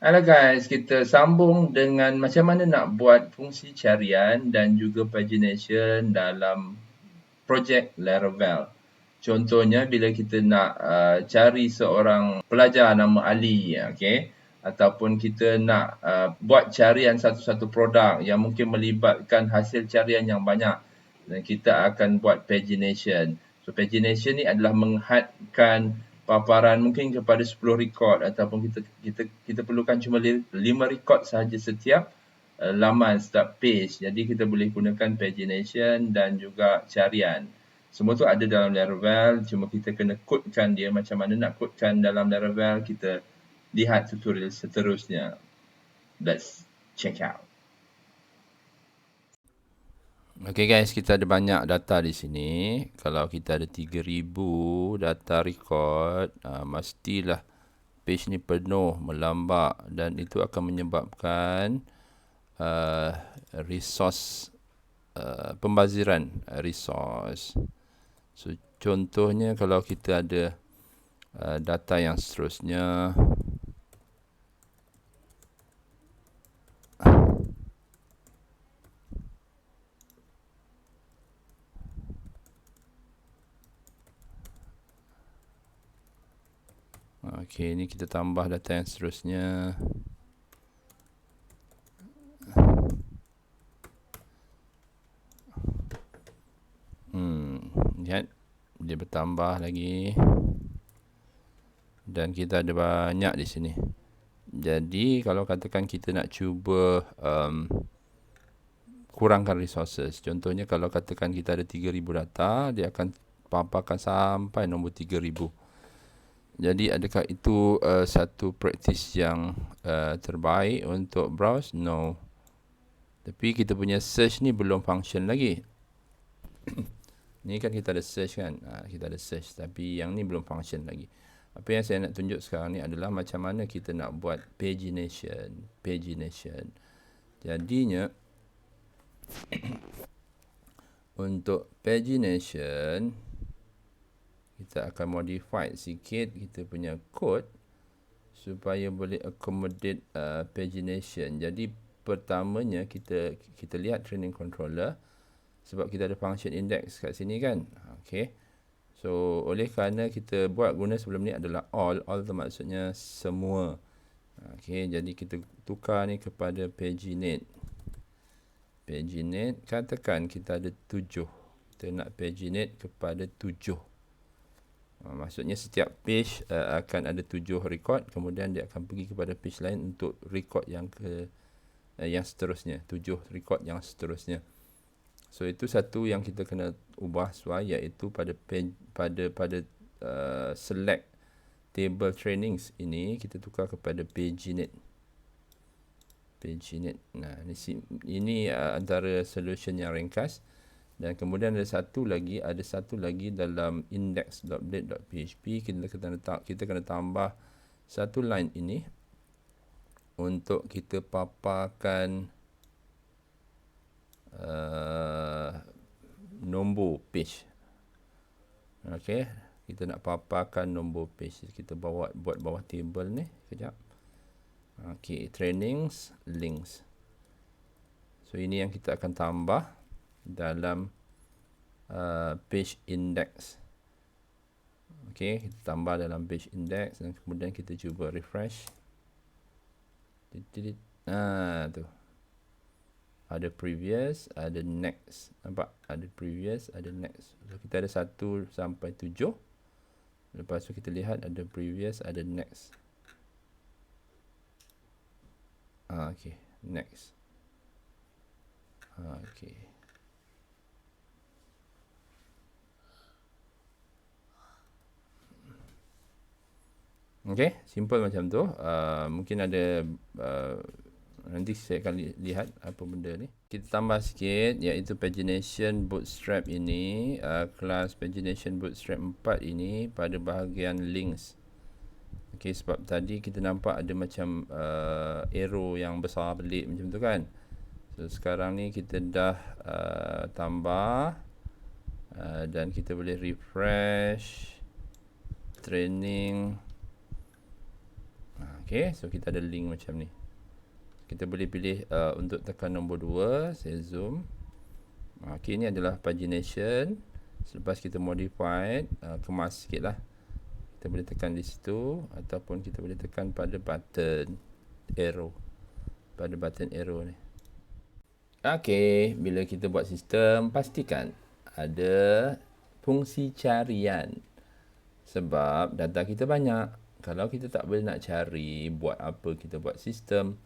Halo guys, kita sambung dengan macam mana nak buat fungsi carian dan juga pagination dalam projek Laravel. Contohnya bila kita nak cari seorang pelajar nama Ali, okey, ataupun kita nak buat carian satu-satu produk yang mungkin melibatkan hasil carian yang banyak, dan kita akan buat pagination. So pagination ni adalah menghadkan paparan mungkin kepada 10 rekod, ataupun kita perlukan cuma 5 rekod sahaja setiap laman, setiap page. Jadi kita boleh gunakan pagination dan juga carian. Semua tu ada dalam Laravel, cuma kita kena codekan dia. Macam mana nak codekan dalam Laravel, kita lihat tutorial seterusnya. Let's check out. Okay guys, kita ada banyak data di sini. Kalau kita ada 3000 data record, mestilah page ni penuh, melambak, dan itu akan menyebabkan resource pembaziran resource. So contohnya kalau kita ada data yang seterusnya, okey, ni kita tambah data yang seterusnya. Lihat, dia bertambah lagi. Dan kita ada banyak di sini. Jadi kalau katakan kita nak cuba kurangkan resources. Contohnya kalau katakan kita ada 3000 data, dia akan paparkan sampai nombor 3000. Jadi adakah itu satu praktis yang terbaik untuk browse? No. Tapi kita punya search ni belum function lagi. Ni kan kita ada search kan, kita ada search, tapi yang ni belum function lagi. Apa yang saya nak tunjuk sekarang ni adalah macam mana kita nak buat pagination. Jadinya untuk pagination, kita akan modify sikit kita punya code supaya boleh accommodate pagination. Jadi pertamanya kita lihat training controller, sebab kita ada function index kat sini kan. Okay. So oleh kerana kita buat guna sebelum ni adalah all tu maksudnya semua. Okay, jadi kita tukar ni kepada paginate. Katakan kita ada 7. Kita nak paginate kepada 7. Maksudnya setiap page akan ada 7 record, kemudian dia akan pergi kepada page lain untuk record yang seterusnya, 7 record yang seterusnya. So itu satu yang kita kena ubah sesuai, iaitu pada select table trainings ini kita tukar kepada paginate. Nah, ini antara solution yang ringkas. Dan kemudian ada satu lagi dalam index.update.php, kita kena tambah satu line ini untuk kita paparkan nombor page. Okey, kita nak paparkan nombor page. Kita buat bawah table ni kejap. Okey, trainings, links. So ini yang kita akan tambah dalam page index. Okey, kita tambah dalam page index dan kemudian kita cuba refresh. Tu. Ada previous, ada next. Nampak? Ada previous, ada next. So, kita ada 1 sampai 7. Lepas tu kita lihat ada previous, ada next. Okey, next. Okey. Okey, simple macam tu. Mungkin ada nanti saya akan lihat apa benda ni. Kita tambah sikit, iaitu pagination bootstrap ini, kelas pagination bootstrap 4 ini pada bahagian links. Okey, sebab tadi kita nampak ada macam arrow yang besar pelik macam tu kan. So sekarang ni kita dah tambah dan kita boleh refresh training. Okay, so kita ada link macam ni. Kita boleh pilih untuk tekan nombor 2, saya zoom. Okay, ini adalah pagination. Selepas kita modify, kemas sikit lah. Kita boleh tekan di situ, ataupun kita boleh tekan pada button arrow. Pada button arrow ni. Okay, bila kita buat sistem, pastikan ada fungsi carian. Sebab data kita banyak. Kalau kita tak boleh nak cari, buat apa kita buat sistem.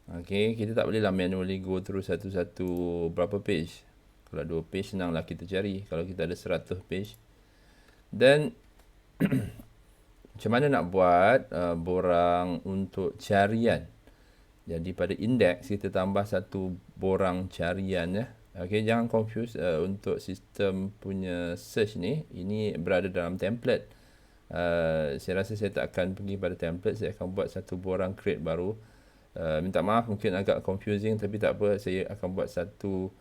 Okay, kita tak boleh lah manually go through satu-satu berapa page. Kalau 2 page senanglah kita cari. Kalau kita ada 100 page. Dan macam mana nak buat borang untuk carian. Jadi pada index kita tambah satu borang carian ya. Okay, jangan confuse untuk sistem punya search ni. Ini berada dalam template. Saya rasa saya tak akan pergi pada template. Saya akan buat satu borang create baru. Minta maaf mungkin agak confusing, tapi tak apa, saya akan buat satu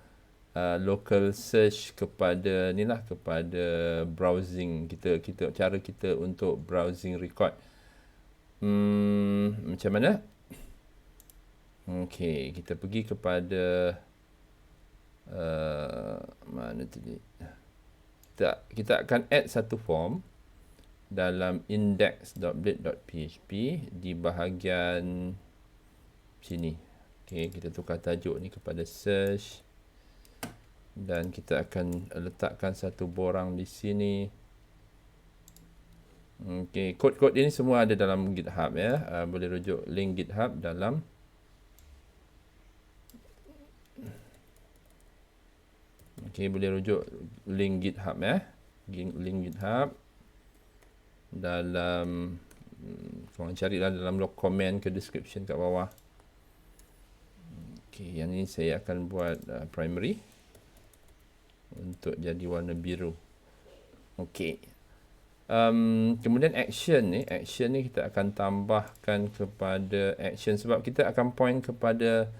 local search kepada ni lah, kepada browsing kita cara kita untuk browsing record. Macam mana? Okey, kita pergi kepada mana tadi? Kita akan add satu form dalam index.blade.php di bahagian sini. Okey, kita tukar tajuk ni kepada search dan kita akan letakkan satu borang di sini. Okey, kod-kod ini semua ada dalam GitHub ya. Boleh rujuk link GitHub dalam boleh rujuk link GitHub ya. Link GitHub dalam korang carilah dalam log comment ke description kat bawah. Okey, yang ini saya akan buat primary untuk jadi warna biru. Okey. Kemudian action ni kita akan tambahkan kepada action sebab kita akan point kepada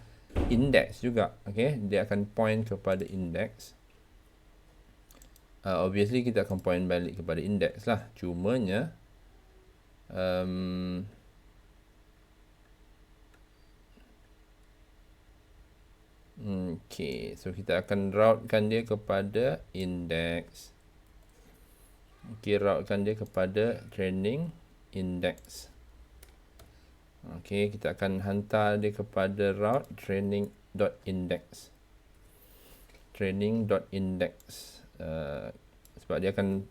index juga. Okey, dia akan point kepada index. Obviously kita akan point balik kepada index lah. Cumanya okay, so kita akan routekan dia kepada index. Okay, routekan dia kepada training index. Okay, kita akan hantar dia kepada route training.index. Training.index. Sebab dia akan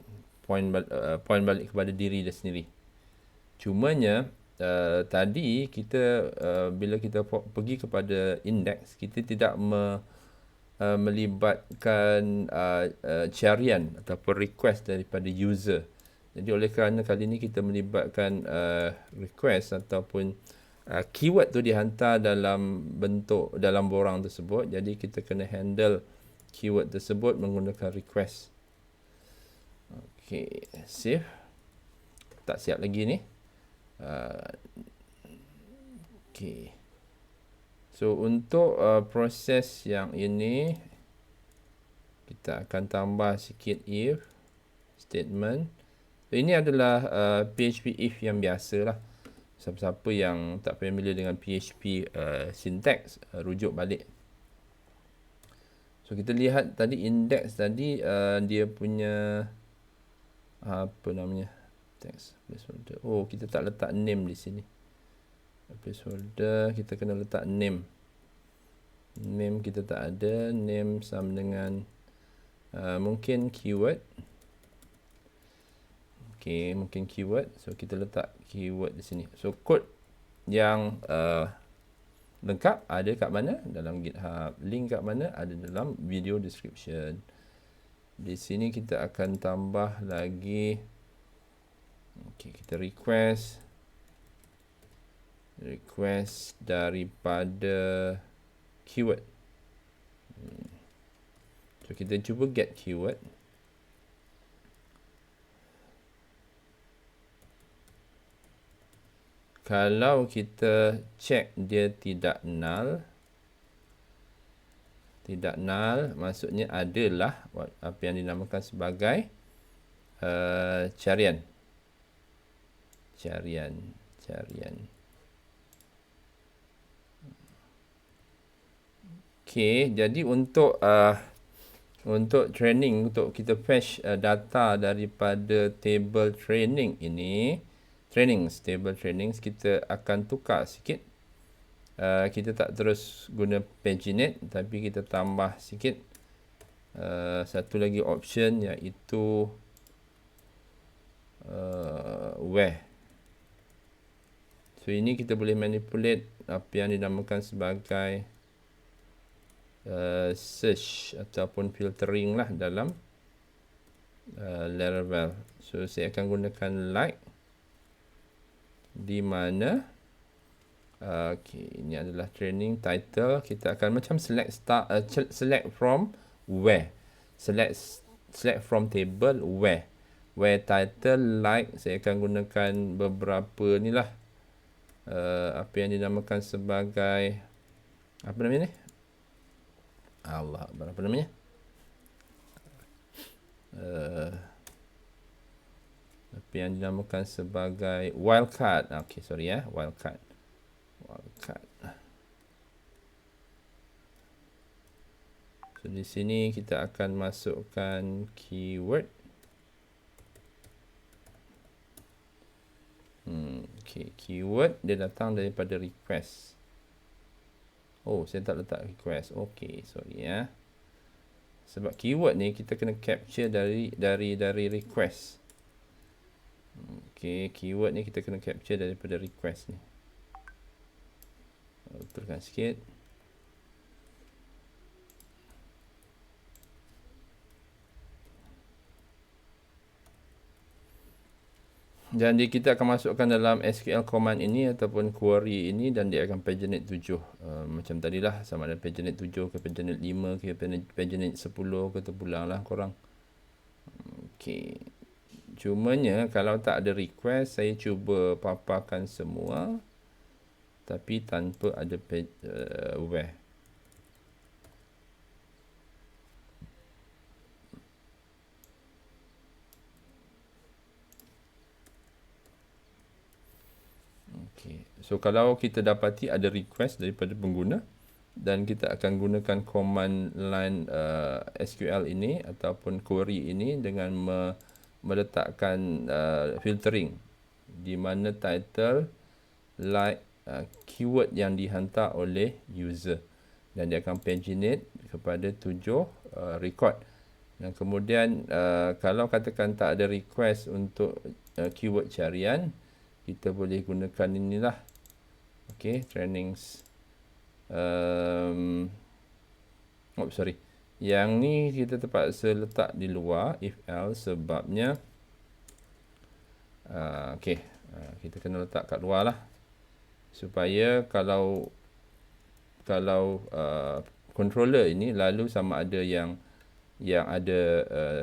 point balik kepada diri dia sendiri. Cumanya tadi kita bila kita pergi kepada index, kita tidak melibatkan carian ataupun request daripada user. Jadi oleh kerana kali ini kita melibatkan request ataupun keyword tu dihantar dalam bentuk dalam borang tersebut, jadi kita kena handle keyword tersebut menggunakan request. Okey, save. Tak siap lagi ni. Okay. So untuk proses yang ini kita akan tambah sikit if statement. So, ini adalah PHP if yang biasa lah. Siapa-siapa yang tak familiar dengan PHP syntax, rujuk balik. So kita lihat tadi index tadi dia punya apa namanya? Text placeholder. Oh, kita tak letak name di sini. Placeholder kita kena letak name. Name kita tak ada. Name sama dengan mungkin keyword. Okey, mungkin keyword. So kita letak keyword di sini. So kod yang lengkap ada kat mana? Dalam GitHub. Link kat mana? Ada dalam video description. Di sini kita akan tambah lagi. Okey, kita request daripada keyword. So kita cuba get keyword. Kalau kita check dia tidak null, maksudnya adalah apa yang dinamakan sebagai carian. Okey, jadi untuk training, untuk kita fetch data daripada table training ini, table trainings, kita akan tukar sikit. Kita tak terus guna paginate, tapi kita tambah sikit satu lagi option, iaitu where. So ini kita boleh manipulate apa yang dinamakan sebagai search ataupun filtering lah dalam Laravel. So saya akan gunakan like, di mana ini adalah training title. Kita akan macam select from where, select from table where title like. Saya akan gunakan beberapa ni lah, apa yang dinamakan sebagai apa namanya ni, apa namanya, apa yang dinamakan sebagai wildcard. Wildcard. So di sini kita akan masukkan keyword. Keyword dia datang daripada request. Saya tak letak request. Sorry ya. Sebab keyword ni kita kena capture dari request. Keyword ni kita kena capture daripada request ni. Betulkan sikit. Jadi kita akan masukkan dalam SQL command ini ataupun query ini, dan dia akan paginate 7. Macam tadilah, sama ada paginate 7 ke paginate 5 ke paginate 10 ke, terpulang lah korang. Cumanya kalau tak ada request, saya cuba paparkan semua tapi tanpa ada where. So kalau kita dapati ada request daripada pengguna, dan kita akan gunakan command line SQL ini ataupun query ini dengan meletakkan filtering, di mana title like keyword yang dihantar oleh user, dan dia akan paginate kepada 7 record. Dan kemudian kalau katakan tak ada request untuk keyword carian, kita boleh gunakan inilah, trainings. Yang ni kita terpaksa letak di luar if else, sebabnya kita kena letak kat luar lah, supaya kalau controller ini lalu sama ada yang ada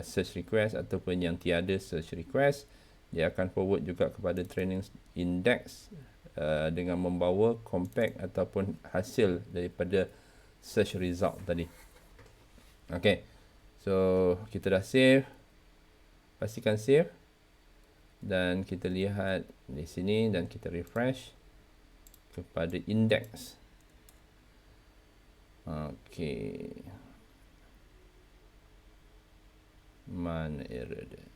search request ataupun yang tiada search request, dia akan forward juga kepada training index dengan membawa compact ataupun hasil daripada search result tadi. So kita dah save, pastikan save, dan kita lihat di sini dan kita refresh kepada index. Mana error dia?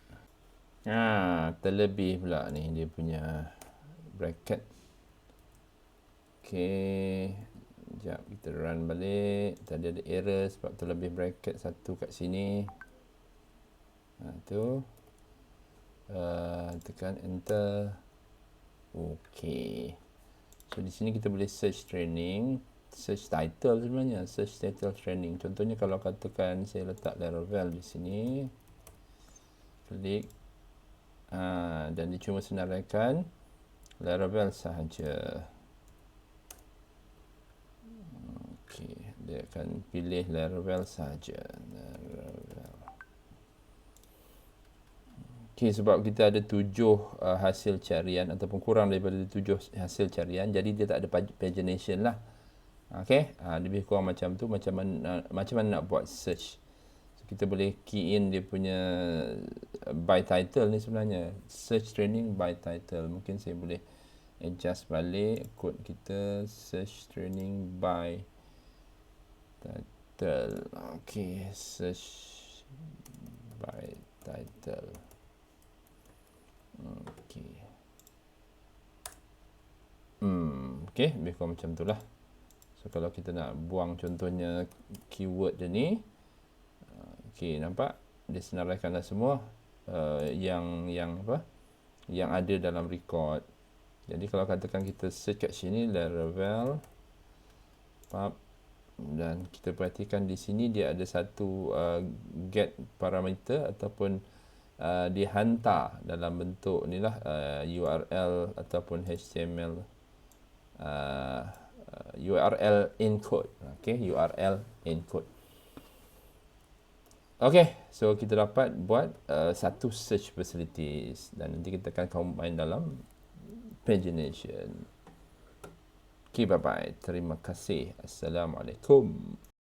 Terlebih pula ni dia punya bracket. Sekejap, kita run balik. Tadi ada error sebab terlebih bracket satu kat sini. Tekan enter. So di sini kita boleh search training, search title sebenarnya, search title training. Contohnya kalau katakan saya letak Laravel di sini, klik, dan dia cuma senaraikan Laravel sahaja. Dia akan pilih Laravel sahaja. Sebab kita ada 7 hasil carian ataupun kurang daripada 7 hasil carian, jadi dia tak ada pagination lah. Lebih kurang macam tu. Macam mana nak buat search. So, kita boleh key in dia punya by title ni sebenarnya, search training by title. Mungkin saya boleh adjust balik kod kita, search training by Title. Okay, search by title. Okay. Okay, lebih kurang macam tu lah. So kalau kita nak buang contohnya keyword dia ni, okay, nampak dia senaraikanlah semua yang apa, yang ada dalam record. Jadi kalau katakan kita search kat sini Laravel pub, dan kita perhatikan di sini dia ada satu get parameter ataupun dihantar dalam bentuk ni lah, URL ataupun HTML, URL encode. Okay, URL encode. Okay, so kita dapat buat satu search facilities dan nanti kita akan combine dalam pagination. Okay, bye-bye. Terima kasih. Assalamualaikum.